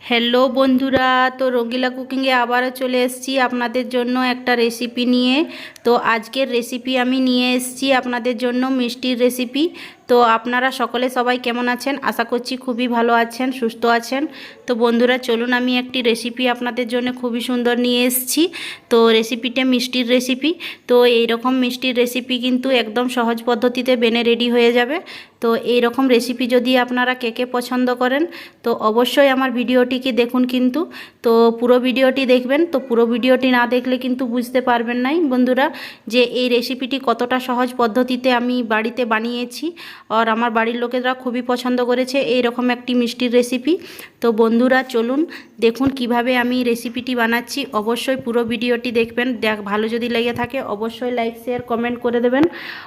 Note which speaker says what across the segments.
Speaker 1: Hello বন্ধুরা, তো রঙ্গিলা কুকিংয়ে আবারও চলে এসেছি আপনাদের জন্য একটা রেসিপি নিয়ে। তো আজকের রেসিপি আমি নিয়ে এসেছি আপনাদের জন্য মিষ্টির রেসিপি। তো আপনারা সবাই কেমন আছেন? আশা করছি খুবই ভালো আছেন, সুস্থ আছেন। তো বন্ধুরা চলুন, আমি একটি রেসিপি আপনাদের জন্য খুবই সুন্দর নিয়ে এসেছি। তো রেসিপিটা মিষ্টির রেসিপি। তো এই রকম মিষ্টির রেসিপি কিন্তু একদম সহজ পদ্ধতিতে বেনে রেডি হয়ে যাবে। তো এই রকম রেসিপি যদি আপনারা কে পছন্দ করেন তো অবশ্যই আমার ভিডিওটিকে দেখুন কিন্তু। তো পুরো ভিডিওটি দেখবেন। তো পুরো ভিডিওটি না দেখলে কিন্তু বুঝতে পারবেন না বন্ধুরা যে এই রেসিপিটি কতটা সহজ পদ্ধতিতে আমি বাড়িতে বানিয়েছি, আর আমার বাড়ির লোকেরা খুবই পছন্দ করেছে এই রকম একটি মিষ্টির রেসিপি। তো বন্ধুরা চলুন দেখুন কিভাবে আমি রেসিপিটি বানাচ্ছি। অবশ্যই পুরো ভিডিওটি দেখবেন। ভালো যদি লেগে থাকে অবশ্যই লাইক শেয়ার কমেন্ট করে দেবেন,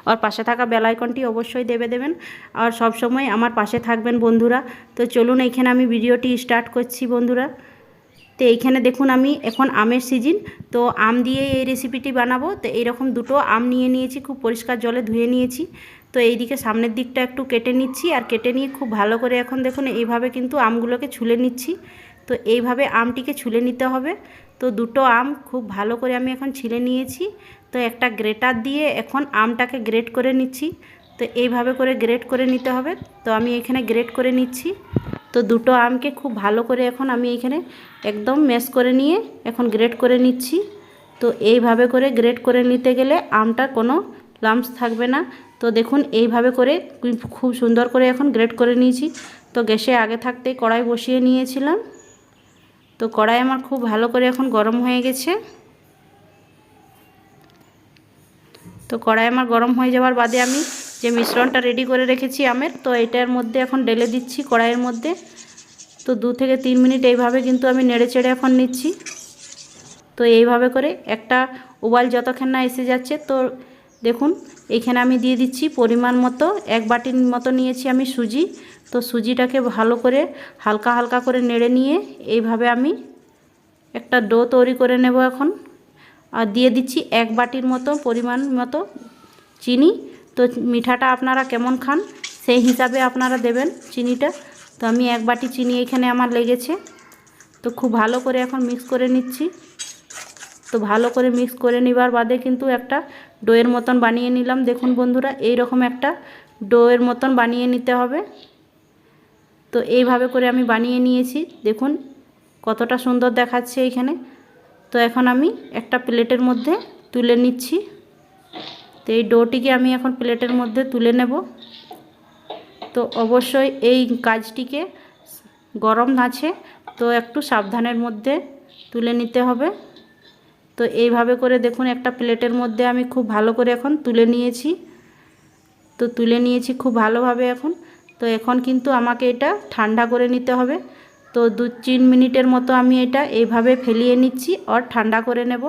Speaker 1: আর পাশে থাকা বেল আইকনটি অবশ্যই দেবেন, আর সব সময় আমার পাশে থাকবেন বন্ধুরা। তো চলুন এইখানে আমি ভিডিওটি স্টার্ট করছি বন্ধুরা। তো এইখানে দেখুন আমি এখন আমের সিজন, তো আম দিয়ে এই রেসিপিটি বানাবো। তো এইরকম দুটো আম নিয়ে নিয়েছি, খুব পরিষ্কার জলে ধুয়ে নিয়েছি। তো এইদিকে সামনের দিকটা একটু কেটে নিচ্ছি, আর কেটে নিয়ে খুব ভালো করে এখন দেখুন এইভাবে কিন্তু আমগুলোকে ছুলে নিচ্ছি। তো এইভাবে আমটিকে ছুলে নিতে হবে। তো দুটো আম খুব ভালো করে আমি এখন ছিলে নিয়েছি। তো একটা গ্রেটার দিয়ে এখন আমটাকে গ্রেট করে নিচ্ছি। তো এইভাবে করে গ্রেট করে নিতে হবে। তো আমি এখানে গ্রেট করে নিচ্ছি। তো দুটো আমকে খুব ভালো করে এখন আমি এখানে একদম ম্যাশ করে নিয়ে এখন গ্রেট করে নিচ্ছি। তো এইভাবে করে গ্রেট করে নিতে গেলে আমটার কোনো লাম্পস থাকবে না। তো দেখুন এইভাবে করে খুব সুন্দর করে এখন গ্রেট করে নিয়েছি। তো গ্যাসে আগে থাকতেই কড়াই বসিয়ে নিয়েছিলাম। তো কড়াই আমার খুব ভালো করে এখন গরম হয়ে গেছে। তো কড়াই আমার গরম হয়ে যাওয়ার বাদে আমি যে মিশ্রণটা রেডি করে রেখেছি আমের, তো এটার মধ্যে এখন ঢেলে দিচ্ছি কড়াইয়ের মধ্যে। তো 2 থেকে 3 মিনিট এইভাবে কিন্তু আমি নেড়ে চেড়ে এখন নিচ্ছি। তো এইভাবে করে একটা উবাল যতক্ষণ না এসে যাচ্ছে, তো দেখুন এখানে আমি দিয়ে দিচ্ছি পরিমাণ মতো 1 বাটির মতো নিয়েছি আমি সুজি। তো সুজিটাকে ভালো করে হালকা হালকা করে নেড়ে নিয়ে এইভাবে আমি একটা ডো তৈরি করে নেব এখন। আর দিয়ে দিচ্ছি 1 বাটির মতো পরিমাণ মতো চিনি। তো মিঠাটা আপনারা কেমন খান সেই হিসাবে আপনারা দেবেন চিনিটা। তো আমি 1 বাটি চিনি এখানে আমার লেগেছে। তো খুব ভালো করে এখন মিক্স করে নিচ্ছি। তো ভালো করে মিক্স করে নেবার বাদে কিন্তু একটা ডোয়ের মতন বানিয়ে নিলাম। দেখুন বন্ধুরা এই রকম একটা ডোয়ের মতন বানিয়ে নিতে হবে। তো এইভাবে করে আমি বানিয়ে নিয়েছি, দেখুন কতটা সুন্দর দেখাচ্ছে এইখানে। তো এখন আমি একটা প্লেটের মধ্যে তুলে নিচ্ছি। তো এই ডোটিকে আমি এখন প্লেটের মধ্যে তুলে নেব। তো অবশ্যই এই কাজটিকে গরম আছে তো একটু সাবধানের মধ্যে তুলে নিতে হবে। তো এইভাবে করে দেখুন একটা প্লেটের মধ্যে আমি খুব ভালো করে এখন তুলে নিয়েছি। তো তুলে নিয়েছি খুব ভালোভাবে এখন। তো এখন কিন্তু আমাকে এটা ঠান্ডা করে নিতে হবে। তো 2-3 মিনিটের মতো আমি এটা এইভাবে ফেলিয়ে নিচ্ছি আর ঠান্ডা করে নেব।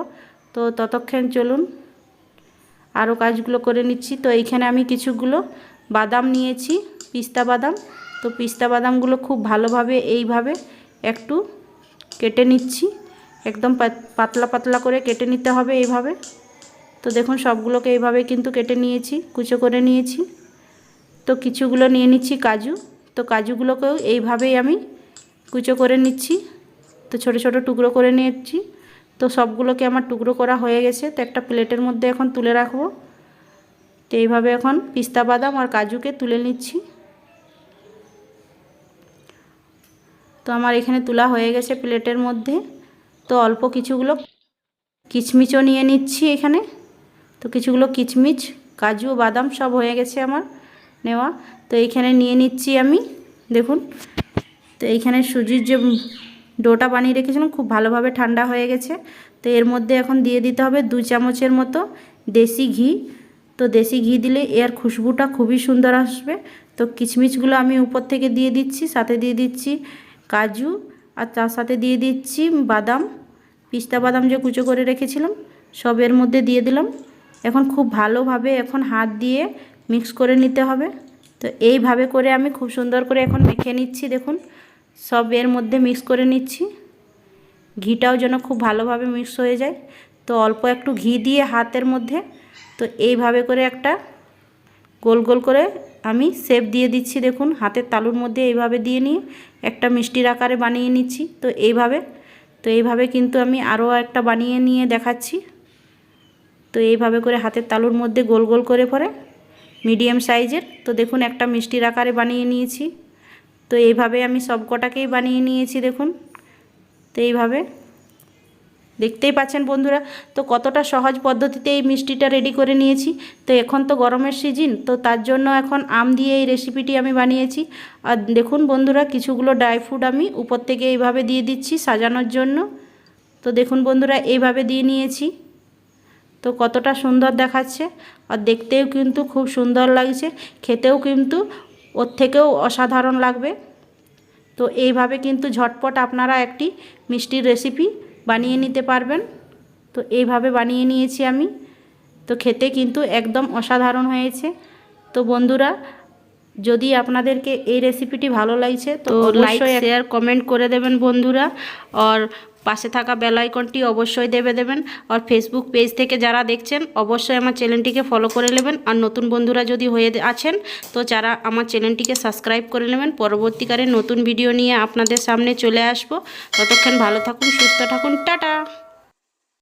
Speaker 1: তো ততক্ষণ চলুন আরও কাজগুলো করে নিচ্ছি। তো এইখানে আমি কিছুগুলো বাদাম নিয়েছি, পিস্তা বাদাম। তো পিস্তা বাদামগুলো খুব ভালোভাবে এইভাবে একটু কেটে নিচ্ছি, একদম পাতলা পাতলা করে কেটে নিতে হবে এইভাবে। তো দেখুন সবগুলোকে এইভাবে কিন্তু কেটে নিয়েছি, কুচো করে নিয়েছি। তো কিছুগুলো নিয়ে নিচ্ছি কাজু। তো কাজুগুলোকেও এইভাবেই আমি কুচো করে নিচ্ছি। তো ছোট ছোট টুকরো করে নিচ্ছি। তো সবগুলোকে আমার টুকরো করা হয়ে গেছে। তো একটা প্লেটের মধ্যে এখন তুলে রাখবো। তো এইভাবে এখন পিস্তা বাদাম আর কাজুকে তুলে নিচ্ছি। তো আমার এখানে তোলা হয়ে গেছে প্লেটের মধ্যে। তো অল্প কিছুগুলো কিশমিশও নিয়ে নিচ্ছি এখানে। তো কিছুগুলো কিশমিশ, কাজু, বাদাম সব হয়ে গেছে আমার নেওয়া। তো এইখানে নিয়ে নিচ্ছি আমি, দেখুন। তো এইখানে সুজির যে ডোটা বানিয়ে রেখেছিলাম খুব ভালোভাবে ঠান্ডা হয়ে গেছে। তো এর মধ্যে এখন দিয়ে দিতে হবে 2 চামচের মতো দেশি ঘি। তো দেশি ঘি দিলে এর খুশবুটা খুবই সুন্দর আসবে। তো কিশমিশগুলো আমি উপর থেকে দিয়ে দিচ্ছি, সাথে দিয়ে দিচ্ছি কাজু, আর তার সাথে দিয়ে দিচ্ছি বাদাম, পিস্তা বাদাম যে কুচো করে রেখেছিলাম সব এর মধ্যে দিয়ে দিলাম। এখন খুব ভালোভাবে এখন হাত দিয়ে মিক্স করে নিতে হবে। তো এইভাবে করে আমি খুব সুন্দর করে এখন মেখে নিচ্ছি। দেখুন সব এর মধ্যে মিক্স করে নিচ্ছি। ঘিটাও যেন খুব ভালোভাবে মিক্স হয়ে যায়। তো অল্প একটু ঘি দিয়ে হাতের মধ্যে তো এইভাবে করে একটা গোল গোল করে আমি শেপ দিয়ে দিচ্ছি। দেখুন হাতের তালুর মধ্যে এইভাবে দিয়ে নিয়ে একটা মিষ্টির আকারে বানিয়ে নিচ্ছি। তো এইভাবে কিন্তু আমি আরও একটা বানিয়ে নিয়ে দেখাচ্ছি। তো এইভাবে করে হাতের তালুর মধ্যে গোল গোল করে পরে মিডিয়াম সাইজের, তো দেখুন একটা মিষ্টির আকারে বানিয়ে নিয়েছি। তো এইভাবে আমি সব কটাকেই বানিয়ে নিয়েছি দেখুন। তো এইভাবে দেখতেই পাচ্ছেন বন্ধুরা, তো কতটা সহজ পদ্ধতিতে এই মিষ্টিটা রেডি করে নিয়েছি। তো এখন তো গরমের সিজন, তো তার জন্য এখন আম দিয়ে এই রেসিপিটি আমি বানিয়েছি। আর দেখুন বন্ধুরা, কিছুগুলো ড্রাই ফ্রুট আমি উপর থেকে এইভাবে দিয়ে দিচ্ছি সাজানোর জন্য। তো দেখুন বন্ধুরা, এইভাবে দিয়ে নিয়েছি। তো কতটা সুন্দর দেখাচ্ছে, আর দেখতেও কিন্তু খুব সুন্দর লাগছে, খেতেও কিন্তু ওর থেকেও অসাধারণ লাগবে। তো এইভাবে কিন্তু ঝটপট আপনারা একটি মিষ্টির রেসিপি বানিয়ে নিতে পারবেন। তো এইভাবে বানিয়ে নিয়েছি আমি, তো খেতে কিন্তু একদম অসাধারণ হয়েছে। তো বন্ধুরা, যদি আপনাদেরকে এই রেসিপিটি ভালো লাগছে তো লাইক শেয়ার কমেন্ট করে দেবেন বন্ধুরা। আর পাশে থাকা বেল আইকনটি অবশ্যই দেবেন। আর ফেসবুক পেজ থেকে যারা দেখছেন অবশ্যই আমার চ্যানেলটিকে ফলো করে নেবেন। আর নতুন বন্ধুরা যদি হয়ে আছেন তো যারা আমার চ্যানেলটিকে সাবস্ক্রাইব করে নেবেন। পরবর্তীকালে নতুন ভিডিও নিয়ে আপনাদের সামনে চলে আসব। ততক্ষণ ভালো থাকুন, সুস্থ থাকুন, টাটা।